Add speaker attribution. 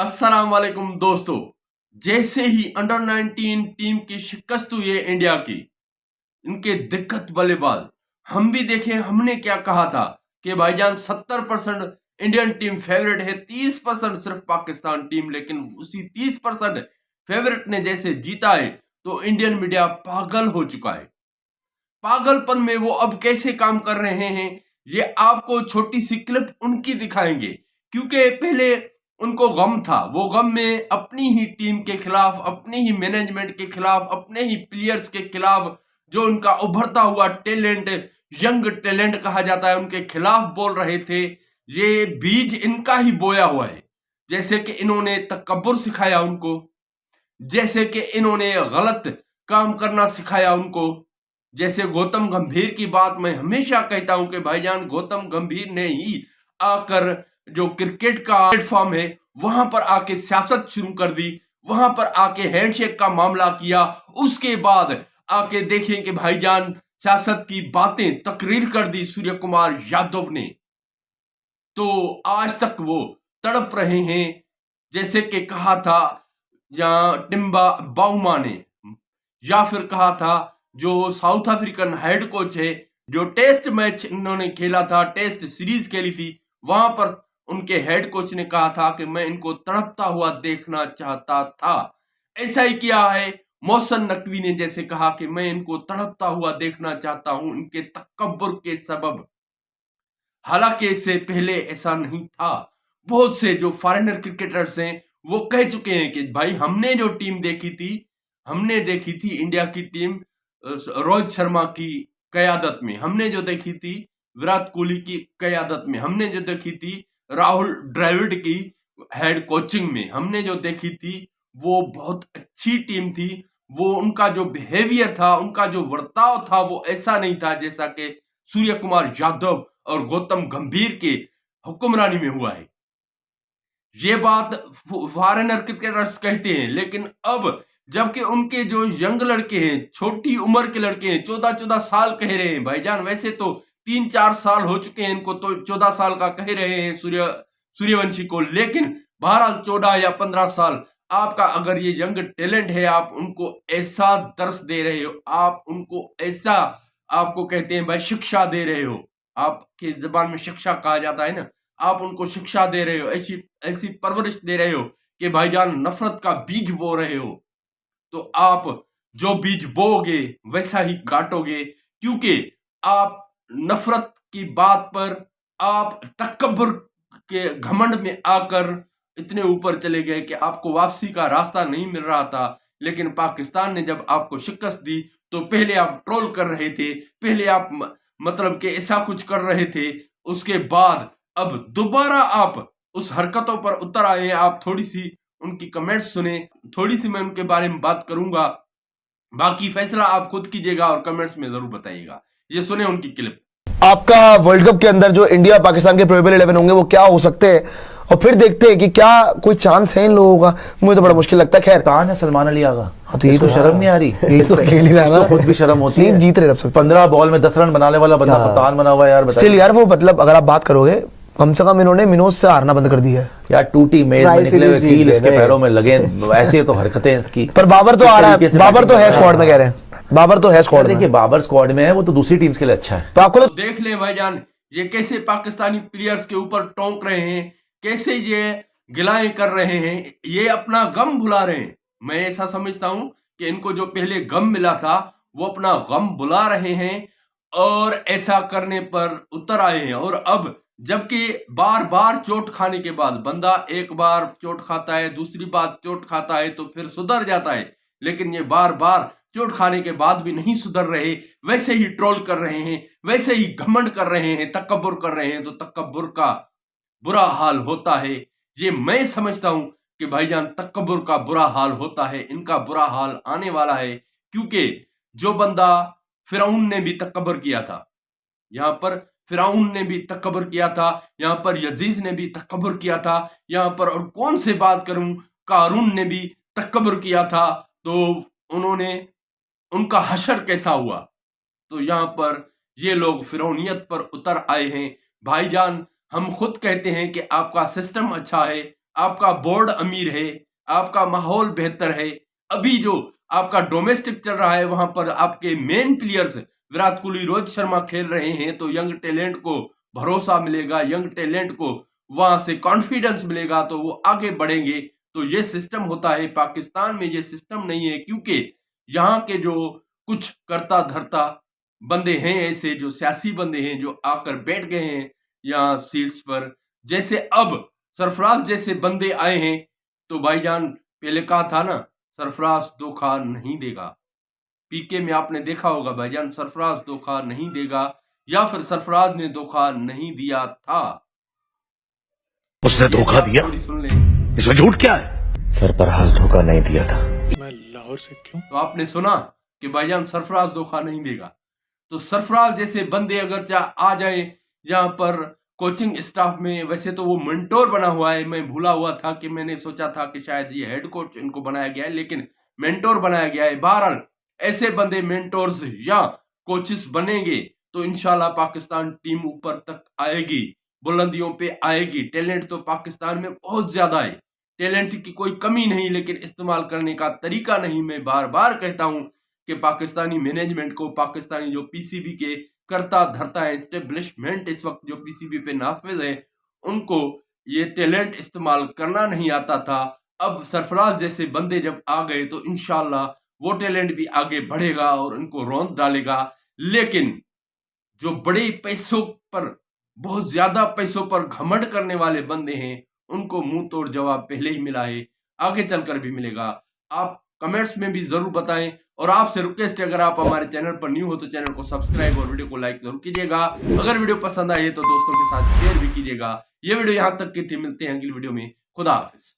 Speaker 1: अस्सलाम वालेकुम दोस्तों। जैसे ही अंडर 19 टीम की शिकस्त हुई है इंडिया की, इनके दिक्कत बल्लेबाज हम भी देखें। हमने क्या कहा था कि भाईजान 70% इंडियन टीम फेवरेट है, 30% सिर्फ पाकिस्तान टीम। लेकिन उसी 30% फेवरेट ने जैसे जीता है तो इंडियन मीडिया पागल हो चुका है। पागलपन में वो अब कैसे काम कर रहे हैं ये आपको छोटी सी क्लिप उनकी दिखाएंगे। क्योंकि पहले उनको गम था, वो गम में अपनी ही टीम के खिलाफ, अपनी ही मैनेजमेंट के खिलाफ, अपने ही प्लेयर्स के खिलाफ, जो उनका उभरता हुआ टैलेंट, यंग टैलेंट कहा जाता है, उनके खिलाफ बोल रहे थे। ये बीज इनका ही बोया हुआ है। जैसे कि इन्होंने तकब्बुर सिखाया उनको, जैसे कि इन्होंने गलत काम करना सिखाया उनको। जैसे गौतम गंभीर की बात मैं हमेशा कहता हूं कि भाईजान गौतम गंभीर ने ही आकर जो क्रिकेट का प्लेटफॉर्म है वहां पर आके सियासत शुरू कर दी, वहां पर आके हैंडशेक का मामला किया। उसके बाद आके देखें कि भाईजान सियासत की बातें तकरीर कर दी सूर्य कुमार यादव ने। तो आज तक वो तड़प रहे हैं। जैसे कि कहा था या टिम्बा बाउमा ने, या फिर कहा था जो साउथ अफ्रीकन हेड कोच है, जो टेस्ट मैच इन्होंने खेला था, टेस्ट सीरीज खेली थी, वहां पर उनके हेड कोच ने कहा था कि मैं इनको तड़पता हुआ देखना चाहता था। ऐसा ही किया है मोहसिन नकवी ने, जैसे कहा कि मैं इनको तड़पता हुआ देखना चाहता हूं इनके तकब्बुर के सबब। हालांकि इससे पहले ऐसा नहीं था। बहुत से जो फॉरेनर क्रिकेटर्स हैं वो कह चुके हैं कि भाई हमने जो टीम देखी थी, हमने देखी थी इंडिया की टीम रोहित शर्मा की कयादत में, हमने जो देखी थी विराट कोहली की कयादत में, हमने जो देखी थी राहुल द्रविड़ की हेड कोचिंग में, हमने जो देखी थी वो बहुत अच्छी टीम थी। वो उनका जो बिहेवियर था, उनका जो वर्ताव था वो ऐसा नहीं था जैसा कि सूर्य कुमार यादव और गौतम गंभीर के हुक्मरानी में हुआ है। ये बात फॉरेनर क्रिकेटर्स कहते हैं। लेकिन अब जबकि उनके जो यंग लड़के हैं, छोटी उम्र के लड़के हैं, 14-14 साल कह रहे हैं भाईजान, वैसे तो 3-4 साल हो चुके हैं इनको, तो 14 साल का कह रहे हैं सूर्यवंशी को। लेकिन बहरहाल 14 या 15 साल आपका अगर ये यंग टैलेंट है, आप उनको ऐसा दर्श दे रहे हो, आप उनको ऐसा, आपको कहते हैं भाई शिक्षा दे रहे हो, आपके जबान में शिक्षा कहा जाता है ना, आप उनको शिक्षा दे रहे हो, ऐसी ऐसी परवरिश दे रहे हो कि भाईजान नफरत का बीज बो रहे हो। तो आप जो बीज बोगे वैसा ही काटोगे। क्योंकि आप नफरत की बात पर, आप तकब्बुर के घमंड में आकर इतने ऊपर चले गए कि आपको वापसी का रास्ता नहीं मिल रहा था। लेकिन पाकिस्तान ने जब आपको शिकस्त दी तो पहले आप ट्रोल कर रहे थे, पहले आप मतलब कि ऐसा कुछ कर रहे थे, उसके बाद अब दोबारा आप उस हरकतों पर उतर आए हैं। आप थोड़ी सी उनकी कमेंट्स सुने, थोड़ी सी मैं उनके बारे में बात करूंगा, बाकी फैसला आप खुद कीजिएगा और कमेंट्स में जरूर बताइएगा। ये सुने उनकी क्लिप।
Speaker 2: आपका वर्ल्ड कप के अंदर जो इंडिया पाकिस्तान के प्रोबेबल 11 होंगे वो क्या हो सकते हैं, और फिर देखते हैं कि क्या कोई चांस है इन लोगों का। मुझे तो बड़ा मुश्किल लगता है। खैर
Speaker 3: कप्तान है सलमान अली आगा।
Speaker 2: तो ये
Speaker 3: इसको
Speaker 2: तो
Speaker 3: शर्म नहीं आ रही?
Speaker 2: ये तो खेल ही रहा है ना,
Speaker 3: खुद भी शर्म होती है।
Speaker 2: जीत रहे सब
Speaker 3: 15 बॉल में 10 रन बनाने वाला बंदा कप्तान बना हुआ है यार।
Speaker 2: स्टिल यार वो मतलब अगर आप बात करोगे, कम से कम इन्होंने मिनोज से हारना बंद कर दिया है
Speaker 3: यार। टूटी मेज में निकले हुए कील इसके पैरों में लगे, ऐसे तो हरकतें इसकी।
Speaker 2: पर बाबर तो आ रहा है, बाबर तो है स्क्वाड में, कह रहे हैं बाबर तो है स्क्वाड में।
Speaker 3: देखिए बाबर स्क्वाड में है, वो तो दूसरी टीम्स के लिए अच्छा है।
Speaker 2: तो आपको
Speaker 1: देख ले भाईजान ये कैसे पाकिस्तानी प्लेयर्स के ऊपर टोंक रहे हैं, कैसे ये गिलाएं कर रहे हैं, ये अपना गम भुला रहे हैं। मैं ऐसा समझता हूं कि इनको जो पहले गम मिला था वो अपना गम भुला रहे हैं और ऐसा करने पर उतर आए हैं। और अब जबकि बार बार चोट खाने के बाद, बंदा एक बार चोट खाता है, दूसरी बार चोट खाता है तो फिर सुधर जाता है, लेकिन ये बार बार चोट खाने के बाद भी नहीं सुधर रहे, वैसे ही ट्रोल कर रहे हैं, वैसे ही घमंड कर रहे हैं, तकब्बुर कर रहे हैं। तो तकब्बुर का बुरा हाल होता है। ये मैं समझता हूं कि भाईजान तकब्बुर का बुरा हाल होता है, इनका बुरा हाल आने वाला है। क्योंकि जो बंदा, फिरौन ने भी तकब्बुर किया था, यहां पर फिरौन ने भी तकब्बुर किया था, यहां पर यजीज ने भी तकब्बुर किया था, यहां पर और कौन से बात करूं, कारून ने भी तकब्बुर किया था। तो उन्होंने, उनका हशर कैसा हुआ। तो यहां पर ये लोग फिरौनियत पर उतर आए हैं। भाईजान हम खुद कहते हैं कि आपका सिस्टम अच्छा है, आपका बोर्ड अमीर है, आपका माहौल बेहतर है, अभी जो आपका डोमेस्टिक चल रहा है वहां पर आपके मेन प्लेयर्स विराट कोहली, रोहित शर्मा खेल रहे हैं, तो यंग टैलेंट को भरोसा मिलेगा, यंग टैलेंट को वहां से कॉन्फिडेंस मिलेगा, तो वो आगे बढ़ेंगे। तो ये सिस्टम होता है। पाकिस्तान में ये सिस्टम नहीं है, क्योंकि यहाँ के जो कुछ करता धरता बंदे हैं, ऐसे जो सियासी बंदे हैं जो आकर बैठ गए हैं यहाँ सीट्स पर, जैसे अब सरफराज जैसे बंदे आए हैं, तो भाईजान पहले कहा था ना, सरफराज धोखा नहीं देगा। पीके में आपने देखा होगा भाईजान, सरफराज धोखा नहीं देगा, या फिर सरफराज ने धोखा नहीं दिया था।
Speaker 4: उसने धोखा दिया,
Speaker 1: थोड़ी सुन लें।
Speaker 4: इसमें झूठ क्या है?
Speaker 3: सरफराज धोखा नहीं दिया था।
Speaker 4: मैं लाहौर से क्यों?
Speaker 1: तो आपने सुना कि भाईजान सरफराज धोखा नहीं देगा। तो सरफराज जैसे बंदे अगर आ जाए जहां पर कोचिंग स्टाफ में, वैसे तो वो मेंटोर बना हुआ है, मैं भूला हुआ था कि मैंने सोचा था कि शायद ये हेड कोच इनको बनाया गया है, लेकिन मेंटोर बनाया गया है। बहरहाल ऐसे बंदे मेंटोर्स या कोचेस बनेंगे तो इंशाल्लाह पाकिस्तान टीम ऊपर तक आएगी, बुलंदियों पे आएगी। टैलेंट तो पाकिस्तान में बहुत ज्यादा है, टैलेंट की कोई कमी नहीं, लेकिन इस्तेमाल करने का तरीका नहीं। मैं बार बार कहता हूं कि पाकिस्तानी मैनेजमेंट को, पाकिस्तानी जो पीसीबी के करता धरता है, एस्टेब्लिशमेंट इस वक्त जो पीसीबी पे नाफिज है, उनको ये टैलेंट इस्तेमाल करना नहीं आता था। अब सरफराज जैसे बंदे जब आ गए तो इंशाल्लाह वो टैलेंट भी आगे बढ़ेगा और उनको रौंद डालेगा। लेकिन जो बड़े पैसों पर, बहुत ज्यादा पैसों पर घमंड करने वाले बंदे हैं, उनको मुंह तोड़ जवाब पहले ही मिला है, आगे चलकर भी मिलेगा। आप कमेंट्स में भी जरूर बताएं, और आपसे रिक्वेस्ट है अगर आप हमारे चैनल पर न्यू हो तो चैनल को सब्सक्राइब और वीडियो को लाइक जरूर कीजिएगा। अगर वीडियो पसंद आई है तो दोस्तों के साथ शेयर भी कीजिएगा। ये वीडियो यहाँ तक की थी, मिलते हैं अगली वीडियो में। खुदा हाफिज।